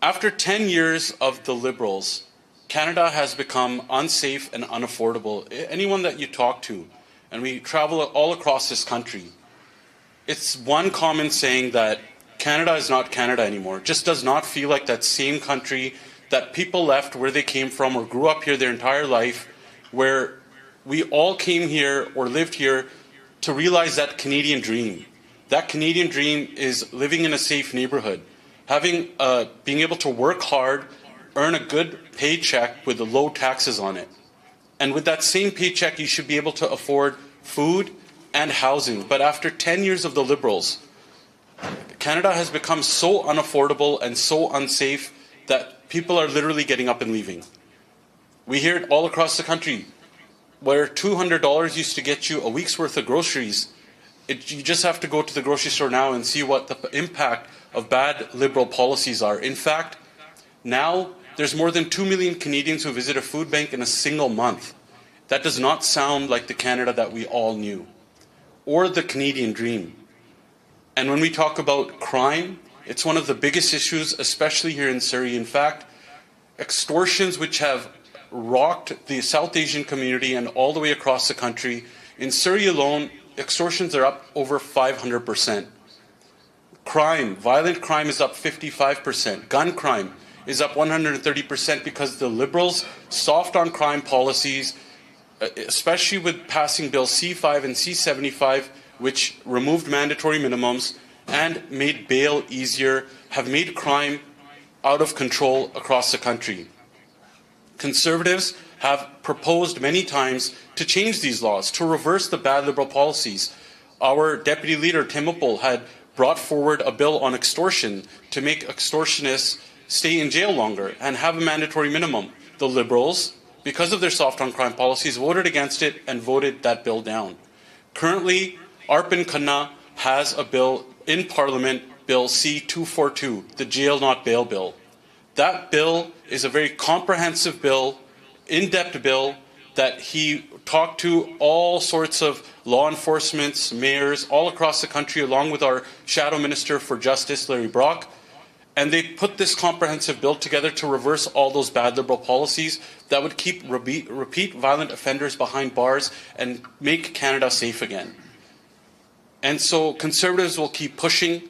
After 10 years of the Liberals, Canada has become unsafe and unaffordable. Anyone that you talk to, and we travel all across this country, it's one common saying that Canada is not Canada anymore. It just does not feel like that same country that people left where they came from or grew up here their entire life, where we all came here or lived here to realize that Canadian dream. That Canadian dream is living in a safe neighborhood, being able to work hard, earn a good paycheck with the low taxes on it. And with that same paycheck, you should be able to afford food and housing. But after 10 years of the Liberals, Canada has become so unaffordable and so unsafe that people are literally getting up and leaving. We hear it all across the country, where $200 used to get you a week's worth of groceries. You just have to go to the grocery store now and see what the impact of bad Liberal policies are. In fact, now there's more than 2 million Canadians who visit a food bank in a single month. That does not sound like the Canada that we all knew, or the Canadian dream. And when we talk about crime, it's one of the biggest issues, especially here in Surrey. In fact, extortions which have rocked the South Asian community and all the way across the country. In Surrey alone, extortions are up over 500%. Crime, violent crime is up 55%. Gun crime is up 130% because the Liberals' soft on crime policies, especially with passing Bill C5 and C75, which removed mandatory minimums and made bail easier, have made crime out of control across the country. Conservatives have proposed many times to change these laws, to reverse the bad Liberal policies. Our Deputy Leader, Tim Uppal, had brought forward a bill on extortion to make extortionists stay in jail longer and have a mandatory minimum. The Liberals, because of their soft on crime policies, voted against it and voted that bill down. Currently, Arpan Khanna has a bill in Parliament, Bill C-242, the Jail Not Bail Bill. That bill is a very comprehensive bill, in-depth bill, that he talked to all sorts of law enforcement, mayors all across the country, along with our Shadow Minister for Justice, Larry Brock. And they put this comprehensive bill together to reverse all those bad Liberal policies that would keep repeat violent offenders behind bars and make Canada safe again. And so Conservatives will keep pushing,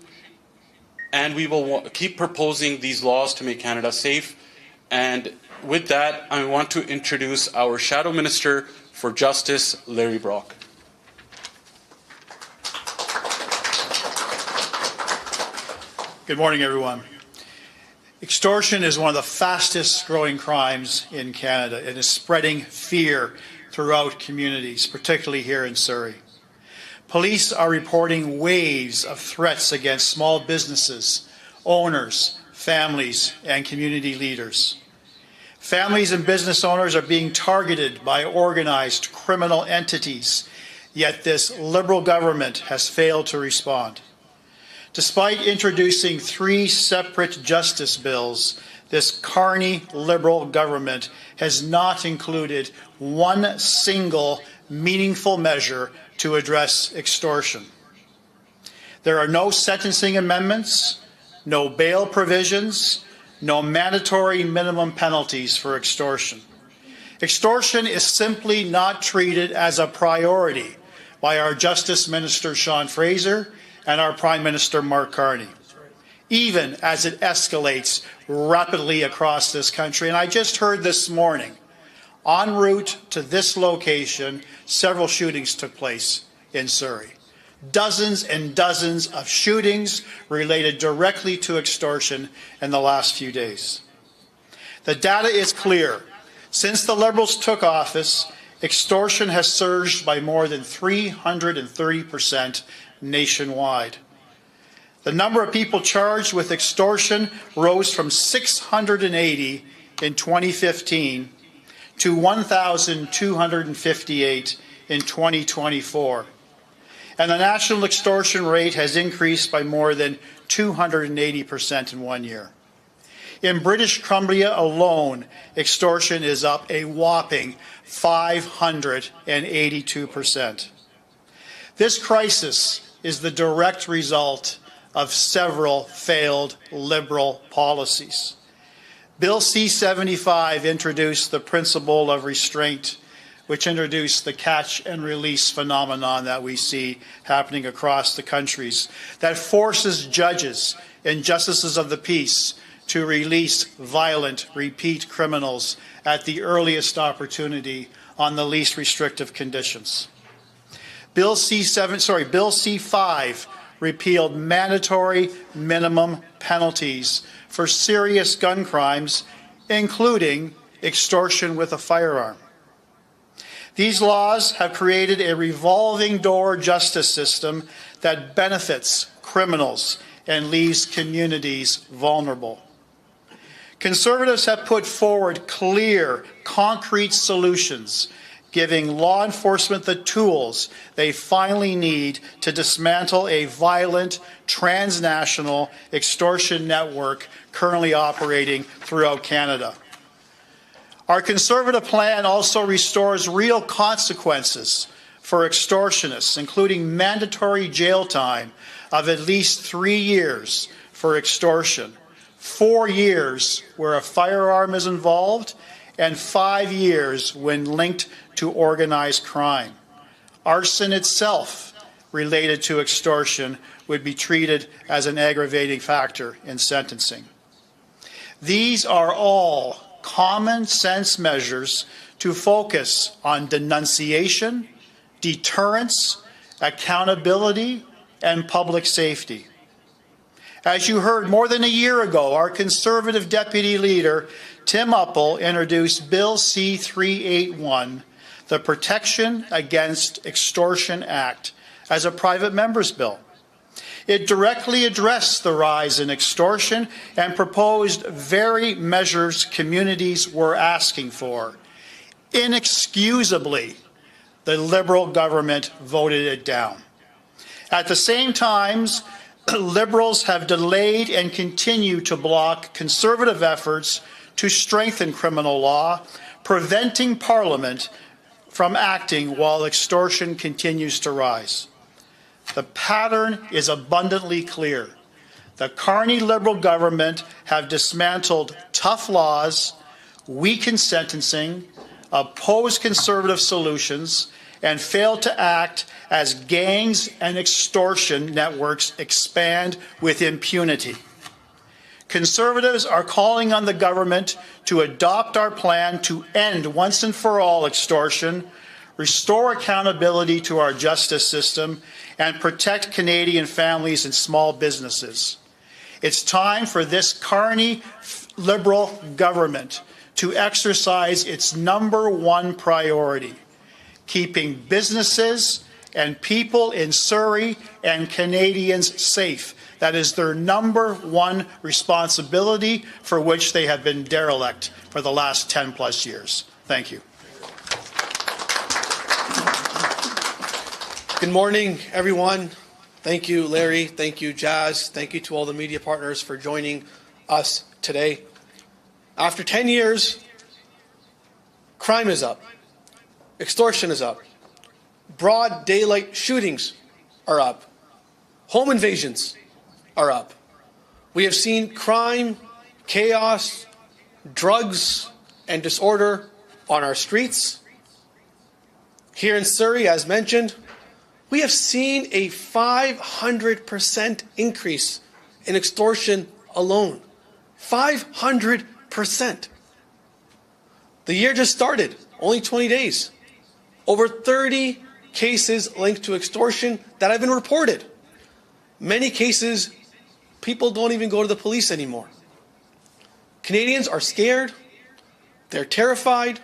and we will keep proposing these laws to make Canada safe. And with that, I want to introduce our Shadow Minister for Justice, Larry Brock. Good morning, everyone. Extortion is one of the fastest growing crimes in Canada. It is spreading fear throughout communities, particularly here in Surrey. Police are reporting waves of threats against small businesses, owners, families, and community leaders. Families and business owners are being targeted by organized criminal entities, yet this Liberal government has failed to respond. Despite introducing 3 separate justice bills, this carny Liberal government has not included one single meaningful measure to address extortion. There are no sentencing amendments, no bail provisions, no mandatory minimum penalties for extortion. Extortion is simply not treated as a priority by our Justice Minister Sean Fraser and our Prime Minister Mark Carney, even as it escalates rapidly across this country. And I just heard this morning, en route to this location, several shootings took place in Surrey. Dozens and dozens of shootings related directly to extortion in the last few days. The data is clear. Since the Liberals took office, extortion has surged by more than 330% nationwide. The number of people charged with extortion rose from 680 in 2015 to 1,258 in 2024. And the national extortion rate has increased by more than 280% in 1 year. In British Columbia alone, extortion is up a whopping 582%. This crisis is the direct result of several failed Liberal policies. Bill C-75 introduced the principle of restraint, which introduced the catch and release phenomenon that we see happening across the countries, that forces judges and justices of the peace to release violent, repeat criminals at the earliest opportunity on the least restrictive conditions. Bill C-5 repealed mandatory minimum penalties for serious gun crimes, including extortion with a firearm. These laws have created a revolving door justice system that benefits criminals and leaves communities vulnerable. Conservatives have put forward clear, concrete solutions, giving law enforcement the tools they finally need to dismantle a violent, transnational extortion network currently operating throughout Canada. Our Conservative plan also restores real consequences for extortionists, including mandatory jail time of at least 3 years for extortion, 4 years where a firearm is involved, and 5 years when linked to organized crime. Arson itself, related to extortion, would be treated as an aggravating factor in sentencing. These are all common sense measures to focus on denunciation, deterrence, accountability, and public safety. As you heard, more than a year ago, our Conservative Deputy Leader, Tim Uppal, introduced Bill C-381, the Protection Against Extortion Act, as a private member's bill. It directly addressed the rise in extortion and proposed very measures communities were asking for. Inexcusably, the Liberal government voted it down. At the same time, Liberals have delayed and continue to block Conservative efforts to strengthen criminal law, preventing Parliament from acting while extortion continues to rise. The pattern is abundantly clear. The Carney Liberal government have dismantled tough laws, weakened sentencing, opposed Conservative solutions, and failed to act as gangs and extortion networks expand with impunity. Conservatives are calling on the government to adopt our plan to end once and for all extortion, restore accountability to our justice system, and protect Canadian families and small businesses. It's time for this Carney Liberal government to exercise its #1 priority, keeping businesses and people in Surrey and Canadians safe. That is their #1 responsibility, for which they have been derelict for the last 10+ years. Thank you. Good morning, everyone. Thank you, Larry. Thank you, Jazz. Thank you to all the media partners for joining us today. After 10 years, crime is up. Extortion is up. Broad daylight shootings are up. Home invasions are up. We have seen crime, chaos, drugs, and disorder on our streets. Here in Surrey, as mentioned, we have seen a 500% increase in extortion alone. 500%. The year just started, only 20 days. Over 30 cases linked to extortion that have been reported. Many cases, people don't even go to the police anymore. Canadians are scared. They're terrified.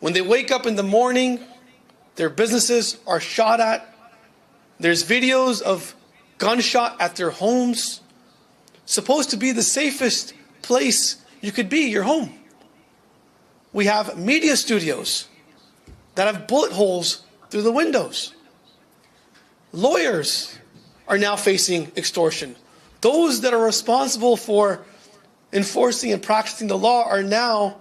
When they wake up in the morning, their businesses are shot at. There's videos of gunshot at their homes. Supposed to be the safest place you could be, your home. We have media studios that have bullet holes through the windows. Lawyers are now facing extortion. Those that are responsible for enforcing and practicing the law are now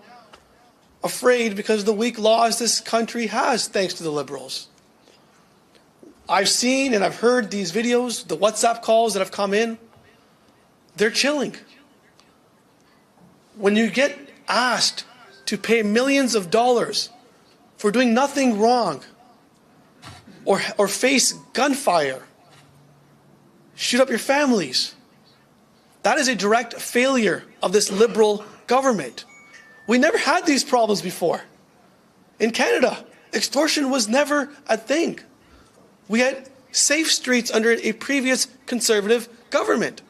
afraid because of the weak laws this country has, thanks to the Liberals. I've seen and I've heard these videos, the WhatsApp calls that have come in. They're chilling. when you get asked to pay millions of dollars for doing nothing wrong, or face gunfire, shoot up your families, that is a direct failure of this Liberal government. We never had these problems before. In Canada, extortion was never a thing. We had safe streets under a previous Conservative government.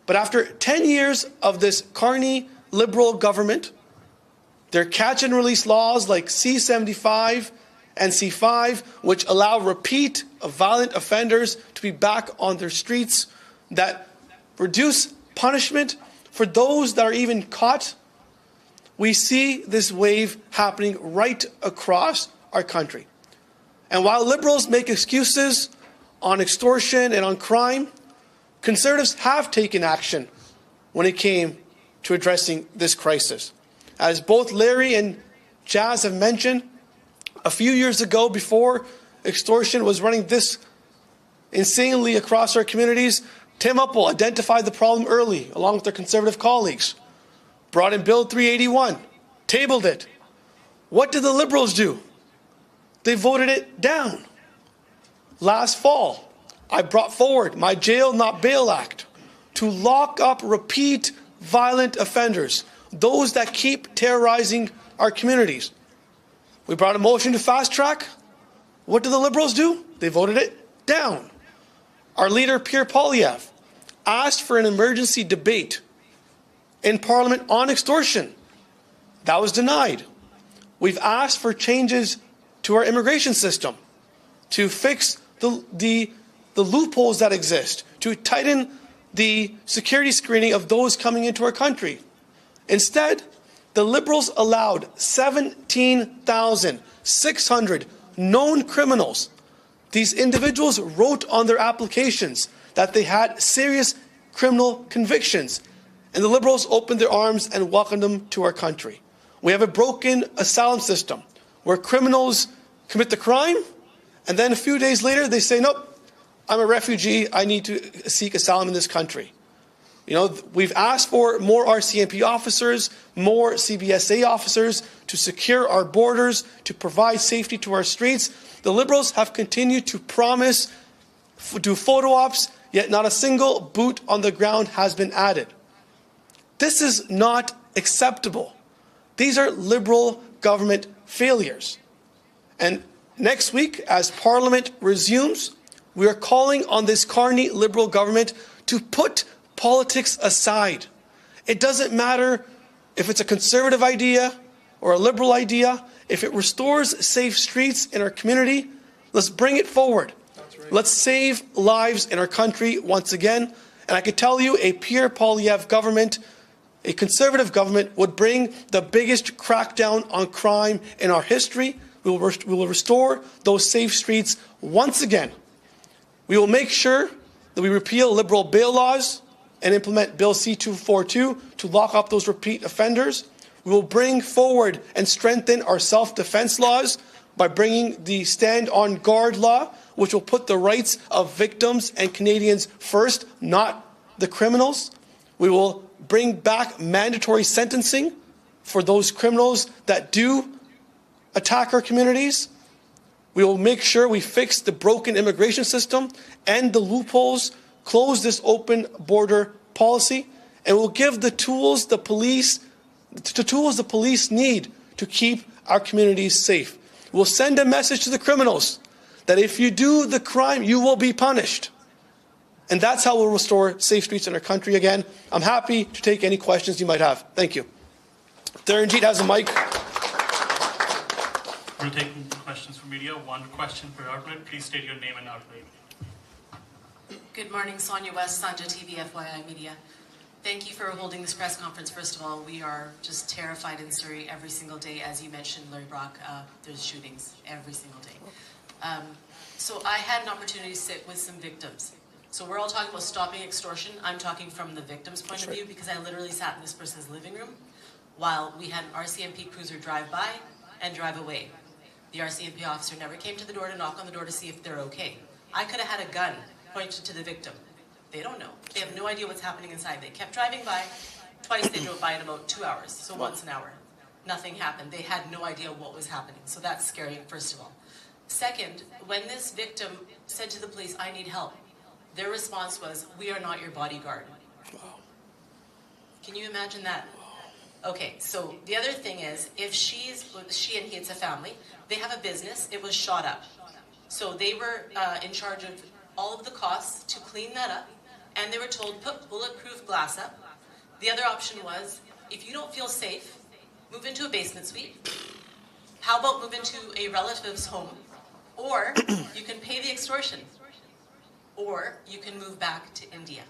But after 10 years of this carny Liberal government, their catch and release laws like C-75 and C-5, which allow repeat violent offenders to be back on their streets, that reduce punishment for those that are even caught, we see this wave happening right across our country. And while Liberals make excuses on extortion and on crime, Conservatives have taken action when it came to addressing this crisis. As both Larry and Jazz have mentioned, a few years ago, before extortion was running this insanely across our communities, Tim Uppal identified the problem early, along with their Conservative colleagues, brought in Bill 381, tabled it. What did the Liberals do? They voted it down. Last fall, I brought forward my Jail Not Bail Act to lock up repeat violent offenders, those that keep terrorizing our communities. We brought a motion to fast track. What did the Liberals do? They voted it down. Our leader, Pierre Poilievre, asked for an emergency debate in Parliament on extortion. That was denied. We've asked for changes to our immigration system to fix the loopholes that exist, to tighten the security screening of those coming into our country. Instead, the Liberals allowed 17,600 known criminals. These individuals wrote on their applications that they had serious criminal convictions, and the Liberals opened their arms and welcomed them to our country. We have a broken asylum system where criminals commit the crime, and then a few days later they say, nope, I'm a refugee, I need to seek asylum in this country. You know, we've asked for more RCMP officers, more CBSA officers to secure our borders, to provide safety to our streets. The Liberals have continued to promise, do photo ops, yet not a single boot on the ground has been added. This is not acceptable. These are Liberal government failures. And next week, as Parliament resumes, we are calling on this carny Liberal government to put politics aside. It doesn't matter if it's a Conservative idea or a Liberal idea. If it restores safe streets in our community, let's bring it forward. Right. Let's save lives in our country once again. And I could tell you, a Pierre Poilievre government, a Conservative government, would bring the biggest crackdown on crime in our history. We will restore those safe streets once again. We will make sure that we repeal Liberal bail laws and implement Bill C-242 to lock up those repeat offenders. We will bring forward and strengthen our self-defense laws by bringing the Stand on Guard law, which will put the rights of victims and Canadians first, not the criminals. We will bring back mandatory sentencing for those criminals that do attack our communities. We will make sure we fix the broken immigration system, end the loopholes, close this open border policy, and we'll give the tools the police need to keep our communities safe. We'll send a message to the criminals that if you do the crime, you will be punished. And that's how we'll restore safe streets in our country again. I'm happy to take any questions you might have. Thank you. Dharanjit has a mic. We're taking questions from media. One question per outlet. Please state your name and outlet. Good morning, Sonia West, Sanjha TV, FYI Media. Thank you for holding this press conference. First of all, we are just terrified in Surrey every single day. As you mentioned, Larry Brock, there's shootings every single day. So I had an opportunity to sit with some victims. So we're all talking about stopping extortion. I'm talking from the victim's point of view because I literally sat in this person's living room while we had an RCMP cruiser drive by and drive away. The RCMP officer never came to the door to knock on the door to see if they're okay. I could have had a gun pointed to the victim. They don't know. They have no idea what's happening inside. They kept driving by, Twice they drove by in about 2 hours, so once an hour. Nothing happened. They had no idea what was happening. So that's scary, first of all. Second, when this victim said to the police, "I need help," their response was, "We are not your bodyguard." Wow. Can you imagine that? Okay, so the other thing is, if she and he, it's a family, they have a business, it was shot up. So they were in charge of all of the costs to clean that up, and they were told, put bulletproof glass up. The other option was, if you don't feel safe, move into a basement suite. How about move into a relative's home? Or you can pay the extortion. Or you can move back to India.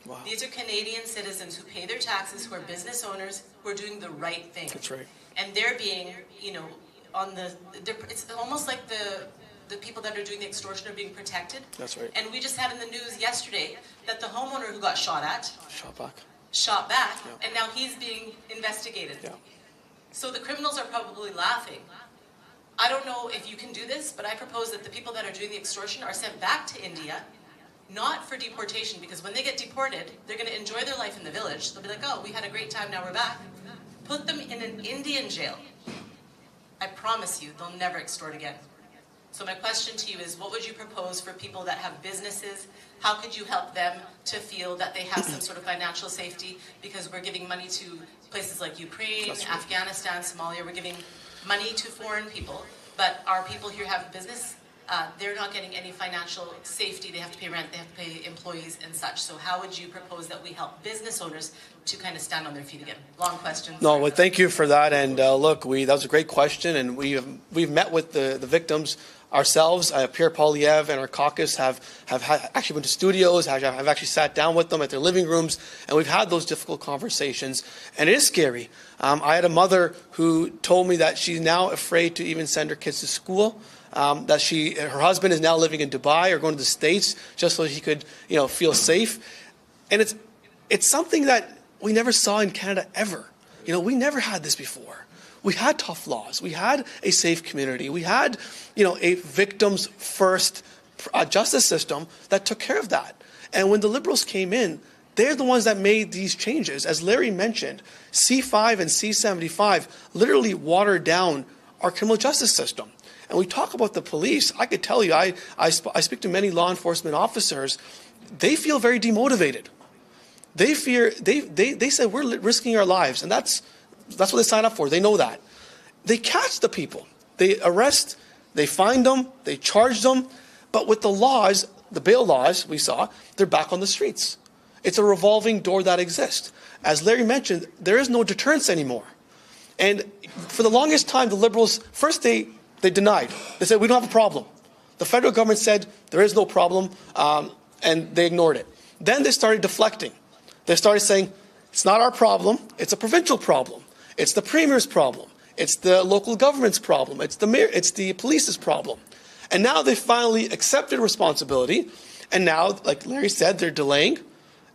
Wow. These are Canadian citizens who pay their taxes, who are business owners, who are doing the right thing. That's right. And they're being, you know, it's almost like the people that are doing the extortion are being protected. That's right. And we just had in the news yesterday that the homeowner who got shot back, Yeah. and now he's being investigated. Yeah. So the criminals are probably laughing. I don't know if you can do this, but I propose that the people that are doing the extortion are sent back to India, not for deportation, because when they get deported, they're going to enjoy their life in the village. They'll be like, oh, we had a great time, now we're back. Put them in an Indian jail. I promise you, they'll never extort again. So my question to you is, what would you propose for people that have businesses? How could you help them to feel that they have some sort of financial safety? Because we're giving money to places like Ukraine, Afghanistan, Somalia. We're giving money to foreign people, but our people here have business. They're not getting any financial safety. They have to pay rent, they have to pay employees and such. So how would you propose that we help business owners to kind of stand on their feet again? Long questions. No, well, thank you for that. And look, that was a great question, and we've met with the victims ourselves. Pierre Poilievre and our caucus have actually went to studios, have actually sat down with them at their living rooms, and we've had those difficult conversations. And it is scary. I had a mother who told me that she's now afraid to even send her kids to school. That her husband is now living in Dubai or going to the States just so he could, feel safe. And it's something that we never saw in Canada ever. We never had this before. We had tough laws. We had a safe community. We had, a victims first justice system that took care of that. And when the Liberals came in, they're the ones that made these changes. As Larry mentioned, C5 and C75 literally watered down our criminal justice system. And we talk about the police. I could tell you, I speak to many law enforcement officers. They feel very demotivated. They say we're risking our lives, and that's what they sign up for. They know that. They catch the people. They arrest, they find them, they charge them. But with the laws, the bail laws we saw, they're back on the streets. It's a revolving door that exists. As Larry mentioned, there is no deterrence anymore. And for the longest time, the Liberals, first they denied. They said, we don't have a problem. The federal government said, there is no problem, and they ignored it. Then they started deflecting. They started saying, it's not our problem, it's a provincial problem. It's the premier's problem. It's the local government's problem. It's the mayor, it's the police's problem. And now they finally accepted responsibility, and now, like Larry said, they're delaying,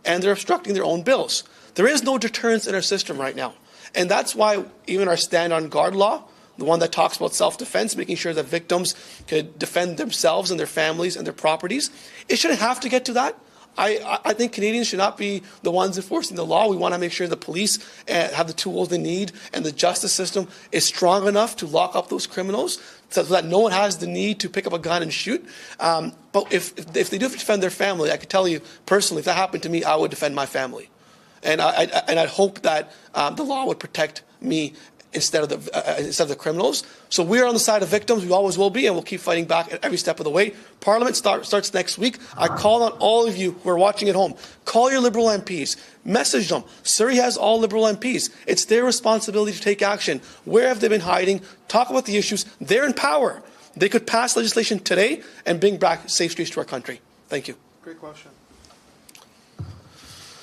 and they're obstructing their own bills. There is no deterrence in our system right now. And that's why even our stand on guard law, the one that talks about self-defense, making sure that victims could defend themselves and their families and their properties. It shouldn't have to get to that. I think Canadians should not be the ones enforcing the law. We want to make sure the police have the tools they need and the justice system is strong enough to lock up those criminals so that no one has the need to pick up a gun and shoot. But if they do defend their family, I could tell you personally, if that happened to me, I would defend my family. And I'd hope that the law would protect me instead of the criminals. So we're on the side of victims. We always will be, and we'll keep fighting back at every step of the way. Parliament starts next week. I call on all of you who are watching at home. Call your Liberal MPs. Message them. Surrey has all Liberal MPs. It's their responsibility to take action. Where have they been hiding? Talk about the issues. They're in power. They could pass legislation today and bring back safe streets to our country. Thank you. Great question.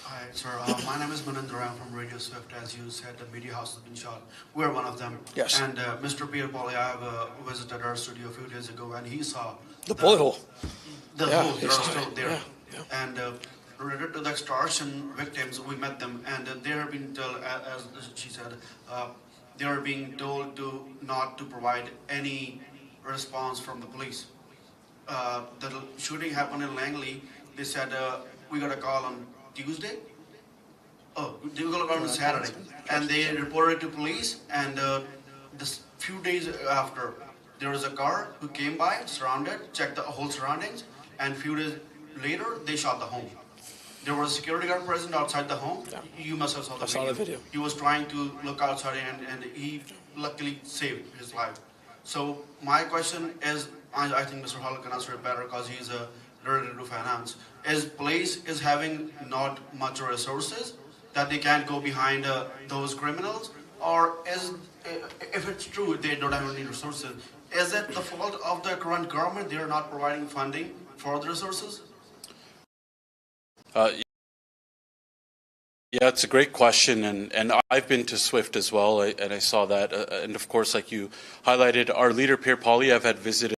Hi, sir. My name is Manindra. I'm from Radio Swift. As you said, the media house has been shot. We're one of them. Yes. And Mr. Pierre Poilievre visited our studio a few days ago, and he saw The bullet hole. The holes are still there. Yeah. And related to the extortion victims, we met them, and they are being told, as she said, they are being told not to provide any response from the police. The shooting happened in Langley. They said we got a call on Tuesday. They got on Saturday, and they reported to police. And this few days after, there was a car who came by, surrounded, checked the whole surroundings, and few days later they shot the home. There was a security guard present outside the home. Yeah. You must have saw the video. He was trying to look outside, and he luckily saved his life. So my question is, I think Mr. Hallan can answer it better because he's a related to finance. Is police is having not much resources that they can't go behind those criminals, or is, if it's true they don't have any resources, is it the fault of the current government? They are not providing funding for the resources? Yeah, it's a great question, and I've been to SWIFT as well, and I saw that. And of course, like you highlighted, our leader, Pierre Poilievre, had visited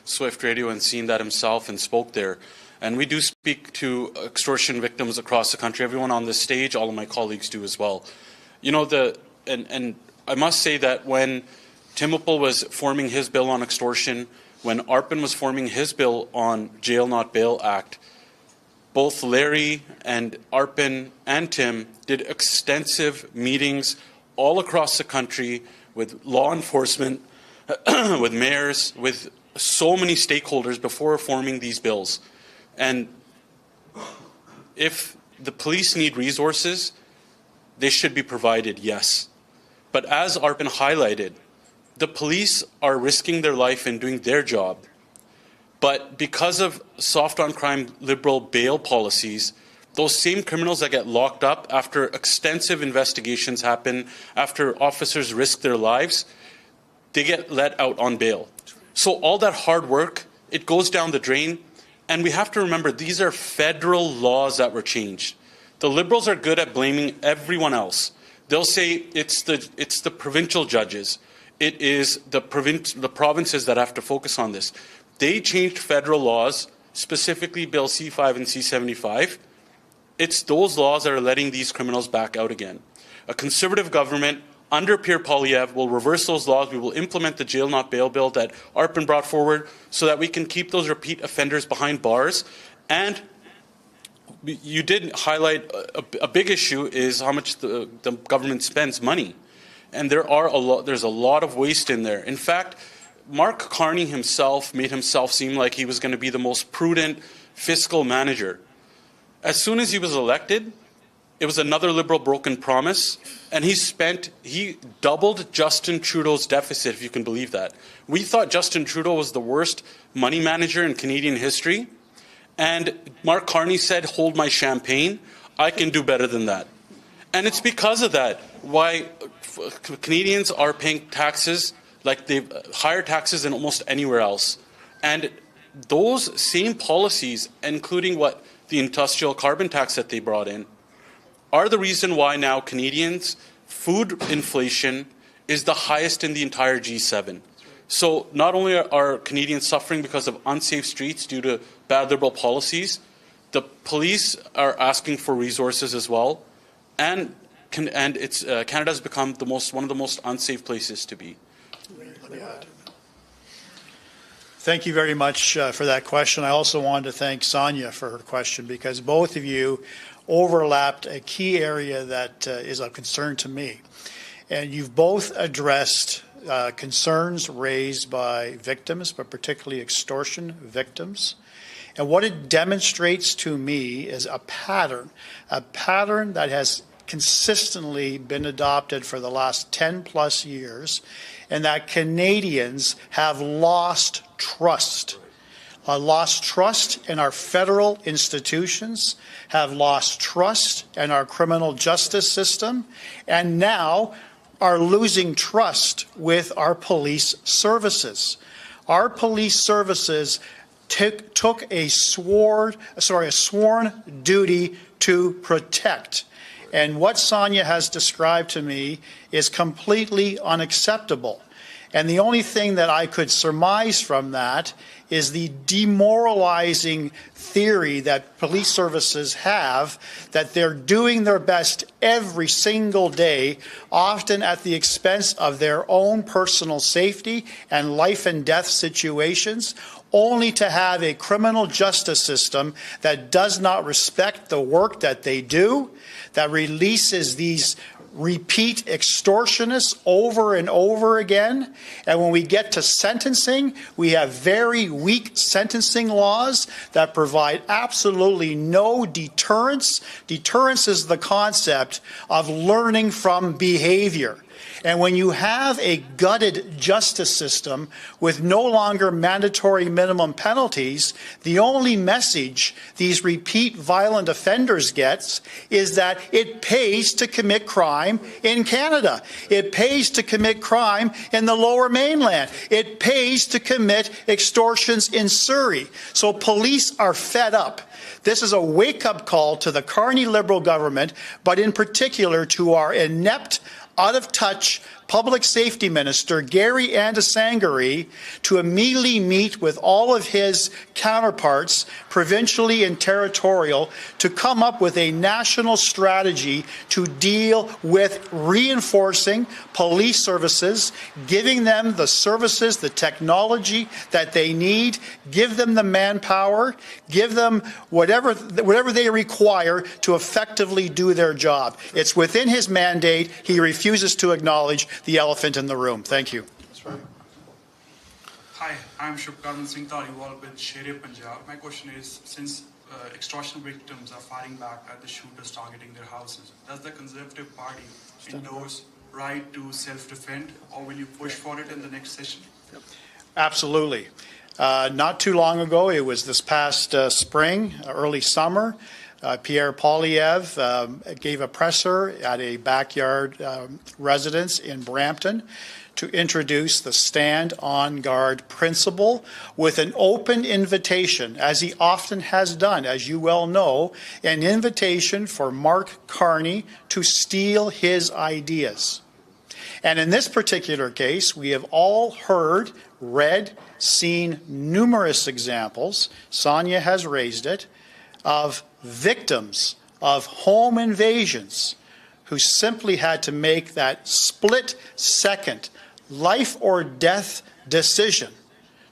SWIFT Radio and seen that himself and spoke there. And we do speak to extortion victims across the country. Everyone on this stage, all of my colleagues do as well. You know, and I must say that when Timopol was forming his bill on extortion, when Arpan was forming his bill on Jail Not Bail Act, both Larry and Arpan and Tim did extensive meetings all across the country with law enforcement, with mayors, with so many stakeholders before forming these bills. And if the police need resources, they should be provided, yes. But as Arpan highlighted, the police are risking their life in doing their job. But because of soft on crime liberal bail policies, those same criminals that get locked up after extensive investigations happen, after officers risk their lives, they get let out on bail. So all that hard work, it goes down the drain. And we have to remember, these are federal laws that were changed. The liberals are good at blaming everyone else. They'll say it's the provincial judges. It is the provinces that have to focus on this. They changed federal laws, specifically Bill C-5 and C-75. It's those laws that are letting these criminals back out again. A conservative government under Pierre Poilievre will reverse those laws. We will implement the Jail Not Bail bill that Arpan brought forward so that we can keep those repeat offenders behind bars. And you did highlight a big issue is how much the government spends money. And there's a lot of waste in there. In fact, Mark Carney himself made himself seem like he was going to be the most prudent fiscal manager. As soon as he was elected, it was another Liberal broken promise, and he doubled Justin Trudeau's deficit, if you can believe that. We thought Justin Trudeau was the worst money manager in Canadian history, and Mark Carney said, hold my champagne, I can do better than that. And it's because of that why Canadians are paying taxes like they've higher taxes than almost anywhere else. And those same policies, including what the industrial carbon tax that they brought in, are the reason why now Canadians' food inflation is the highest in the entire G7. So not only are Canadians suffering because of unsafe streets due to bad Liberal policies, the police are asking for resources as well, and Canada has become one of the most unsafe places to be. Thank you very much for that question. I also wanted to thank Sonia for her question because both of you overlapped a key area that is of concern to me. And you've both addressed concerns raised by victims, but particularly extortion victims. And what it demonstrates to me is a pattern that has consistently been adopted for the last 10 plus years, and that Canadians have lost trust. Lost trust in our federal institutions, have lost trust in our criminal justice system, and now are losing trust with our police services. Our police services took a sworn duty to protect. And what Sonia has described to me is completely unacceptable. And the only thing that I could surmise from that is the demoralizing theory that police services have, that they're doing their best every single day, often at the expense of their own personal safety and life and death situations, only to have a criminal justice system that does not respect the work that they do, that releases these repeat extortionists over and over again. And when we get to sentencing, we have very weak sentencing laws that provide absolutely no deterrence. Deterrence is the concept of learning from behavior. And when you have a gutted justice system with no longer mandatory minimum penalties, the only message these repeat violent offenders gets is that it pays to commit crime in Canada. It pays to commit crime in the Lower Mainland. It pays to commit extortions in Surrey. So police are fed up. This is a wake-up call to the Carney Liberal government, but in particular to our inept, out-of-touch Public Safety Minister, Gary Andasangari, to immediately meet with all of his counterparts, provincially and territorial, to come up with a national strategy to deal with reinforcing police services, giving them the services, the technology that they need, give them the manpower, give them whatever they require to effectively do their job. It's within his mandate. He refuses to acknowledge the elephant in the room. Thank you. Hi, I'm Shubkarman Singh Taliwal with Shere Punjab. My question is, since extortion victims are firing back at the shooters targeting their houses, does the Conservative Party endorse right to self-defend, or will you push for it in the next session? Absolutely. Not too long ago, it was this past spring, early summer, Pierre Poilievre gave a presser at a backyard residence in Brampton to introduce the Stand on Guard principle with an open invitation, as he often has done, as you well know, an invitation for Mark Carney to steal his ideas. And in this particular case, we have all heard, read, seen numerous examples, Sonia has raised it, of victims of home invasions who simply had to make that split-second life or death decision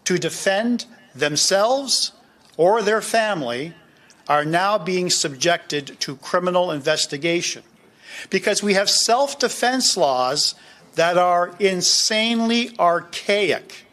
to defend themselves or their family are now being subjected to criminal investigation. Because we have self-defense laws that are insanely archaic.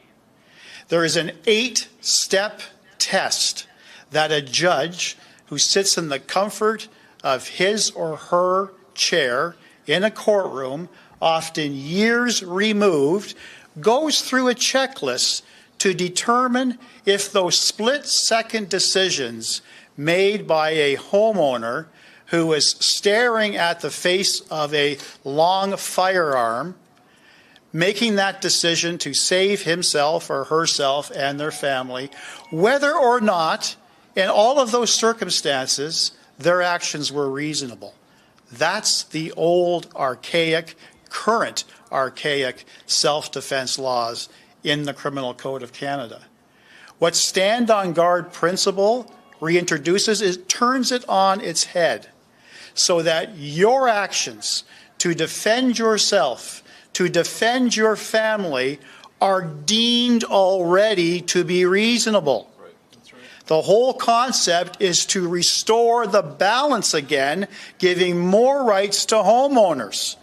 There is an 8-step test that a judge who sits in the comfort of his or her chair in a courtroom, often years removed, goes through a checklist to determine if those split-second decisions made by a homeowner who is staring at the face of a long firearm, making that decision to save himself or herself and their family, whether or not in all of those circumstances, their actions were reasonable. That's the old, archaic, current archaic self-defense laws in the Criminal Code of Canada. What Stand on Guard principle reintroduces is turns it on its head so that your actions to defend yourself, to defend your family, are deemed already to be reasonable. The whole concept is to restore the balance again, giving more rights to homeowners,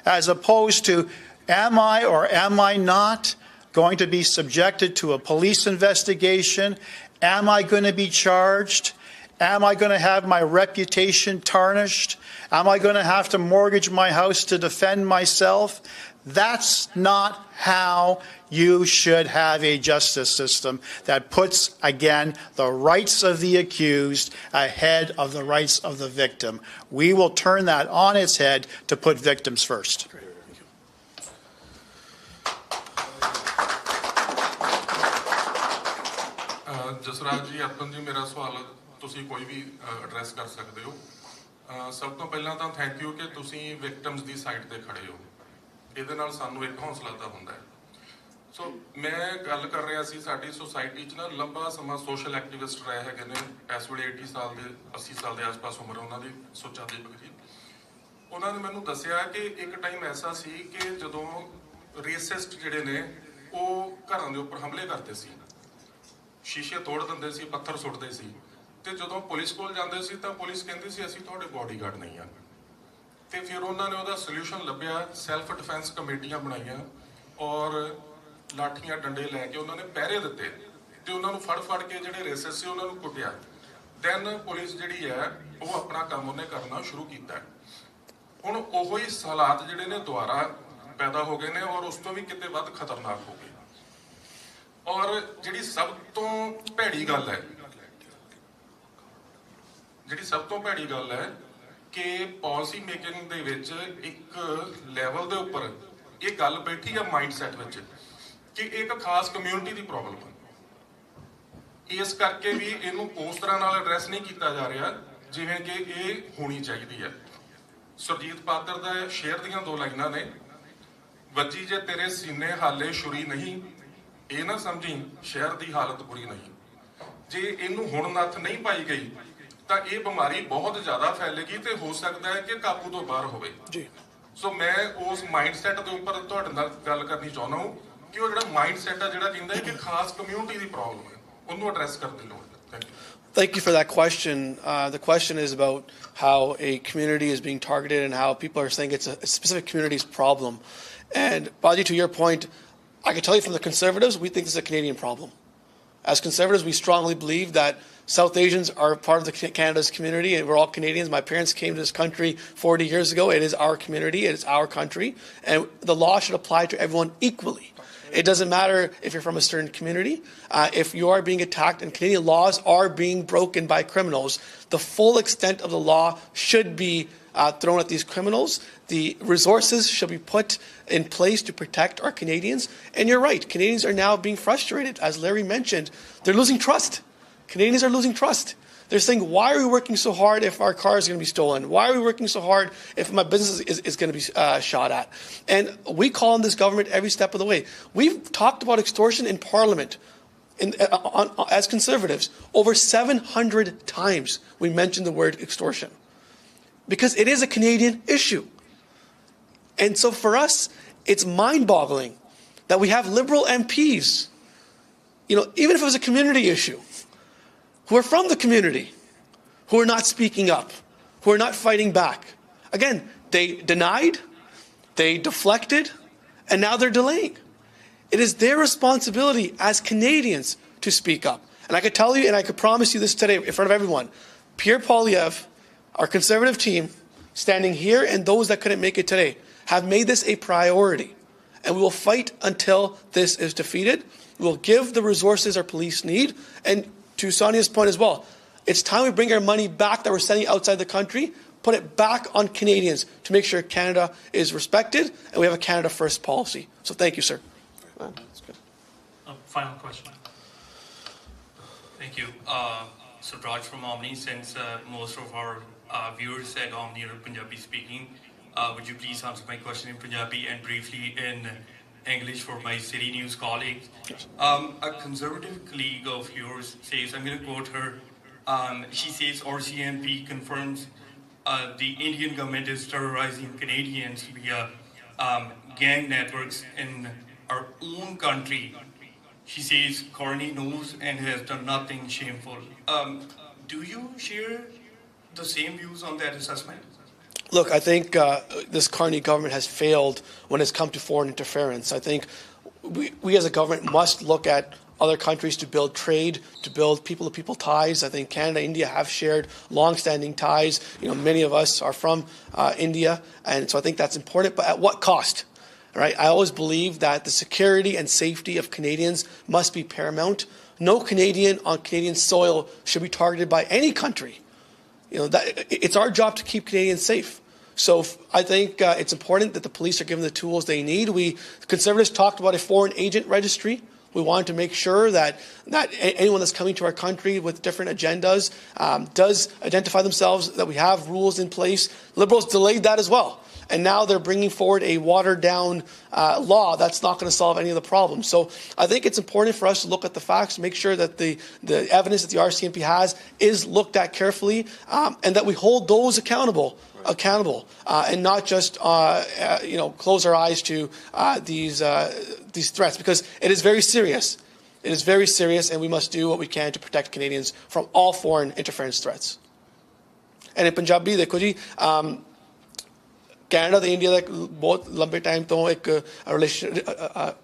as opposed to, am I or am I not going to be subjected to a police investigation? Am I going to be charged? Am I going to have my reputation tarnished? Am I going to have to mortgage my house to defend myself? That's not how you should have a justice system that puts, again, the rights of the accused ahead of the rights of the victim. We will turn that on its head to put victims first. Jasraj जी अर्पण जी मेरा सवाल तुसी कोई भी address कर सकते हो सब तो पहला तो थैंक यू कि तुसी विक्टिम्स दी साइड ते खड़े हो ਇਹਦੇ ਨਾਲ ਸਾਨੂੰ ਇੱਕ ਹੌਸਲਾ ਤਾਂ ਹੁੰਦਾ ਹੈ ਸੋ ਮੈਂ ਗੱਲ ਕਰ ਰਿਹਾ ਸੀ ਸਾਡੀ ਸੋਸਾਇਟੀ 'ਚ ਨਾ ਲੰਬਾ ਸਮਾਂ ਸੋਸ਼ਲ ਐਕਟਿਵਿਸਟ ਰਹੇ ਹੈਗੇ ਨੇ ਇਸ ਵੇਲੇ 80 ਸਾਲ ਦੇ ਆਸ-ਪਾਸ ਉਮਰ ਉਹਨਾਂ ਦੀ ਸੋਚਾਂ ਦੀ ਬਗਰੀ ਉਹਨਾਂ ਨੇ ਮੈਨੂੰ ਦੱਸਿਆ ਕਿ ਇੱਕ ਟਾਈਮ ਐਸਾ ਸੀ ਕਿ ਜਦੋਂ ਰੇਸਿਸਟ ਜਿਹੜੇ ਨੇ ਉਹ ਘਰਾਂ ਦੇ ਉੱਪਰ ਹਮਲੇ ਕਰਦੇ ਸੀ ਸ਼ੀਸ਼ੇ ਤੋੜ ਦਿੰਦੇ ਸੀ ਪੱਥਰ ਸੁੱਟਦੇ ਸੀ ਤੇ ਜਦੋਂ ਪੁਲਿਸ ਕੋਲ ਜਾਂਦੇ ਸੀ ਤਾਂ ਪੁਲਿਸ ਕਹਿੰਦੀ ਸੀ ਅਸੀਂ ਤੁਹਾਡੇ ਬਾਡੀਗਾਰਡ ਨਹੀਂ ਆ ਤੇ ਫਿਰ ਉਹਨਾਂ ਨੇ ਉਹਦਾ ਸੋਲੂਸ਼ਨ ਲੱਭਿਆ ਸੈਲਫ ਡਿਫੈਂਸ ਕਮੇਟੀਆਂ ਬਣਾਈਆਂ ਔਰ ਲਾਠੀਆਂ ਡੰਡੇ ਲੈ ਕੇ ਉਹਨਾਂ ਨੇ ਪਹਿਰੇ ਦਿੱਤੇ ਤੇ ਉਹਨਾਂ ਨੂੰ ਫੜ ਕੇ ਜਿਹੜੇ ਰੇਸਿਸਟ ਸੀ ਉਹਨਾਂ ਨੂੰ ਕੁੱਟਿਆ ਦੈਨ ਪੁਲਿਸ ਜਿਹੜੀ ਹੈ ਉਹ ਆਪਣਾ ਕੰਮ ਉਹਨੇ ਕਰਨਾ ਸ਼ੁਰੂ ਕੀਤਾ ਹੁਣ ਉਹੋ ਹੀ ਹਾਲਾਤ ਜਿਹੜੇ ਨੇ ਦੁਬਾਰਾ ਪੈਦਾ ਹੋ ਗਏ ਨੇ ਔਰ ਉਸ ਤੋਂ ਵੀ ਕਿਤੇ ਵੱਧ ਖਤਰਨਾਕ ਹੋ ਗਏ ਔਰ ਜਿਹੜੀ ਸਭ ਤੋਂ ਭੈੜੀ ਗੱਲ ਹੈ ਕਿ ਪਾਲਿਸੀ ਮੇਕਿੰਗ ਦੇ ਵਿੱਚ ਇੱਕ ਲੈਵਲ ਦੇ ਉੱਪਰ ਇਹ ਗੱਲ ਬੈਠੀ ਹੈ ਮਾਈਂਡਸੈਟ ਵਿੱਚ ਕਿ ਇੱਕ ਖਾਸ ਕਮਿਊਨਿਟੀ ਦੀ ਪ੍ਰੋਬਲਮ ਹੈ ਇਸ ਕਰਕੇ ਵੀ ਇਹਨੂੰ ਉਸ ਤਰ੍ਹਾਂ ਨਾਲ ਐਡਰੈਸ ਨਹੀਂ ਕੀਤਾ ਜਾ ਰਿਹਾ ਜਿਵੇਂ ਕਿ ਇਹ ਹੋਣੀ ਚਾਹੀਦੀ ਹੈ ਸੁਰਜੀਤ ਪਾਤਰ ਦਾ ਸ਼ੇਰ ਦੀਆਂ 2 ਲਾਈਨਾਂ ਨੇ ਵੱਜੀ ਜੇ ਤੇਰੇ ਸੀਨੇ ਹਾਲੇ ਛੁਰੀ ਨਹੀਂ ਇਹ ਨਾ ਸਮਝੀ ਸ਼ਹਿਰ ਦੀ ਹਾਲਤ ਬੁਰੀ ਨਹੀਂ ਜੇ ਇਹਨੂੰ ਹੁਣ ਨੱਥ ਨਹੀਂ ਪਾਈ ਗਈ ਤਾਂ ਇਹ ਬਿਮਾਰੀ ਬਹੁਤ ਜ਼ਿਆਦਾ ਫੈਲੇਗੀ ਤੇ ਹੋ ਸਕਦਾ ਹੈ ਕਿ ਕਾਬੂ ਤੋਂ ਬਾਹਰ ਹੋਵੇ ਜੀ ਸੋ ਮੈਂ ਉਸ ਮਾਈਂਡਸੈਟ ਦੇ ਉੱਪਰ ਤੁਹਾਡੇ ਨਾਲ ਗੱਲ ਕਰਨੀ ਚਾਹੁੰਦਾ ਹਾਂ ਕਿ ਉਹ ਜਿਹੜਾ ਮਾਈਂਡਸੈਟ ਆ ਜਿਹੜਾ ਕਹਿੰਦਾ ਹੈ ਕਿ ਖਾਸ ਕਮਿਊਨਿਟੀ ਦੀ ਪ੍ਰੋਬਲਮ ਹੈ ਉਹਨੂੰ ਐਡਰੈਸ ਕਰਨ ਦੀ ਲੋੜ ਹੈ thank you Thank you for that question. The question is about how a community is being targeted and how people are saying it's a specific community's problem. And Baji, to your point, I can tell you from the Conservatives, we think this is a Canadian problem. As Conservatives, we strongly believe that South Asians are part of Canada's community, and we're all Canadians. My parents came to this country 40 years ago. It is our community. It is our country. And the law should apply to everyone equally. It doesn't matter if you're from a certain community. If you are being attacked and Canadian laws are being broken by criminals, the full extent of the law should be thrown at these criminals. The resources should be put in place to protect our Canadians. And you're right, Canadians are now being frustrated. As Larry mentioned, they're losing trust. Canadians are losing trust. They're saying, why are we working so hard if our car is going to be stolen? Why are we working so hard if my business is going to be shot at? And we call on this government every step of the way. We've talked about extortion in Parliament as Conservatives. Over 700 times we mentioned the word extortion because it is a Canadian issue. And so for us, it's mind-boggling that we have Liberal MPs, even if it was a community issue, who are from the community, who are not speaking up, who are not fighting back. Again, they denied, they deflected, and now they're delaying. It is their responsibility as Canadians to speak up. And I could tell you, and I could promise you this today in front of everyone, Pierre Poilievre, our Conservative team, standing here, and those that couldn't make it today, have made this a priority. And we will fight until this is defeated. We will give the resources our police need. And to Sonia's point as well, it's time we bring our money back that we're sending outside the country, put it back on Canadians to make sure Canada is respected and we have a Canada First policy. So thank you, sir. That's good. Final question. Thank you. So Raj from Omni, since most of our viewers said Omni are Punjabi speaking, would you please answer my question in Punjabi and briefly in English for my City News colleagues? A Conservative colleague of yours says, I'm going to quote her, she says RCMP confirms the Indian government is terrorizing Canadians via gang networks in our own country. She says Carney knows and has done nothing shameful. Do you share the same views on that assessment? Look, I think this Carney government has failed when it's come to foreign interference. I think we as a government must look at other countries to build trade, to build people-to-people ties. I think Canada and India have shared long-standing ties. Many of us are from India, and so I think that's important. But at what cost? Right? I always believe that the security and safety of Canadians must be paramount. No Canadian on Canadian soil should be targeted by any country. It's our job to keep Canadians safe. So I think it's important that the police are given the tools they need. Conservatives talked about a foreign agent registry. We wanted to make sure that anyone that's coming to our country with different agendas does identify themselves, that we have rules in place. Liberals delayed that as well. and now they're bringing forward a watered-down law that's not going to solve any of the problems. So I think it's important for us to look at the facts, make sure that the evidence that the RCMP has is looked at carefully, and that we hold those accountable, and not just close our eyes to these threats, because it is very serious. It is very serious, and we must do what we can to protect Canadians from all foreign interference threats. And in Punjabi, देखो जी, Canada ਤੇ India ਦਾ ਇੱਕ ਬਹੁਤ ਲੰਬੇ time ਤੋਂ ਇੱਕ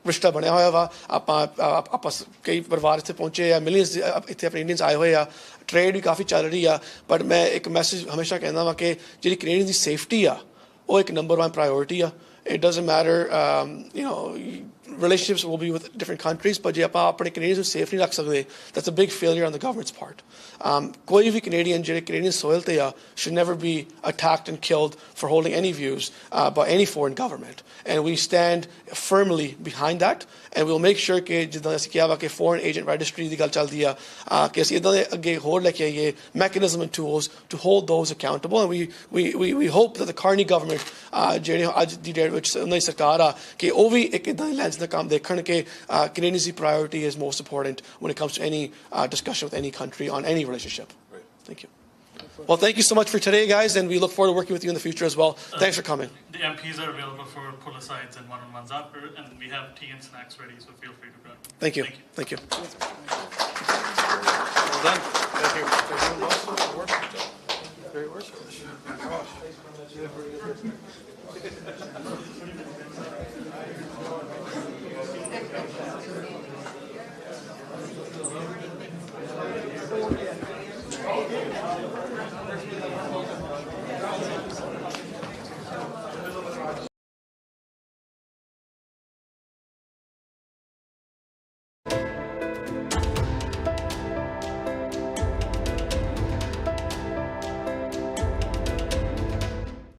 ਰਿਸ਼ਤਾ ਬਣਿਆ ਹੋਇਆ ਵਾ। ਆਪਾਂ ਕਈ ਪਰਿਵਾਰ ਇੱਥੇ ਪਹੁੰਚੇ ਆ, ਮਿਲੀਅਨਸ ਇੱਥੇ ਆਪਣੇ ਇੰਡੀਅਨਸ ਆਏ ਹੋਏ ਆ, ਟ੍ਰੇਡ ਵੀ ਕਾਫੀ ਚੱਲ ਰਹੀ ਆ। ਪਰ ਮੈਂ ਇੱਕ ਮੈਸੇਜ ਹਮੇਸ਼ਾ ਕਹਿੰਦਾ ਵਾਂ ਕਿ ਜਿਹੜੀ ਕੈਨੇਡੀਅਨ ਦੀ ਸੇਫਟੀ ਆ ਉਹ ਇੱਕ ਨੰਬਰ 1 ਪ੍ਰਾਇਓਰਟੀ ਆ। It doesn't matter, relationships will be with different countries, but ਜੇ ਆਪਾਂ ਆਪਣੇ Canadians ਨੂੰ safe ਨਹੀਂ ਰੱਖ ਸਕਦੇ, that's a big failure on the government's part. ਕੋਈ ਵੀ Canadian ਜਿਹੜੇ Canadian soil ਤੇ ਆ should never be attacked and killed for holding any views by any foreign government. And we stand firmly behind that, and we'll make sure ਕਿ ਜਿੱਦਾਂ ਅਸੀਂ ਕਿਹਾ ਵਾ ਕਿ foreign agent registry ਦੀ ਗੱਲ ਚੱਲਦੀ ਆ ਕਿ ਅਸੀਂ ਇੱਦਾਂ ਦੇ ਅੱਗੇ ਹੋਰ ਲੈ ਕੇ ਆਈਏ mechanism and tools to hold those accountable. And we hope that the Carney government ਜਿਹੜੇ ਅੱਜ ਦੀ ਡੇਟ ਵਿੱਚ ਉਹਨਾਂ ਦੀ ਸਰਕਾਰ ਆ ਕਿ ਉਹ ਵੀ ਇੱਕ ਇੱਦਾਂ ਦੀ ਲੈਂਸ ਦਾ ਕੰਮ ਦੇਖਣ ਕਿ Canadians the priority is most important when it comes to any discussion with any country on any relationship. Thank you. Well, thank you so much for today, guys, and we look forward to working with you in the future as well. Thanks for coming. The MPs are available for pull-asides and one-on-ones after, and we have tea and snacks ready, so feel free to grab them. Thank you. Thank you. Well done. Thank you. Very work.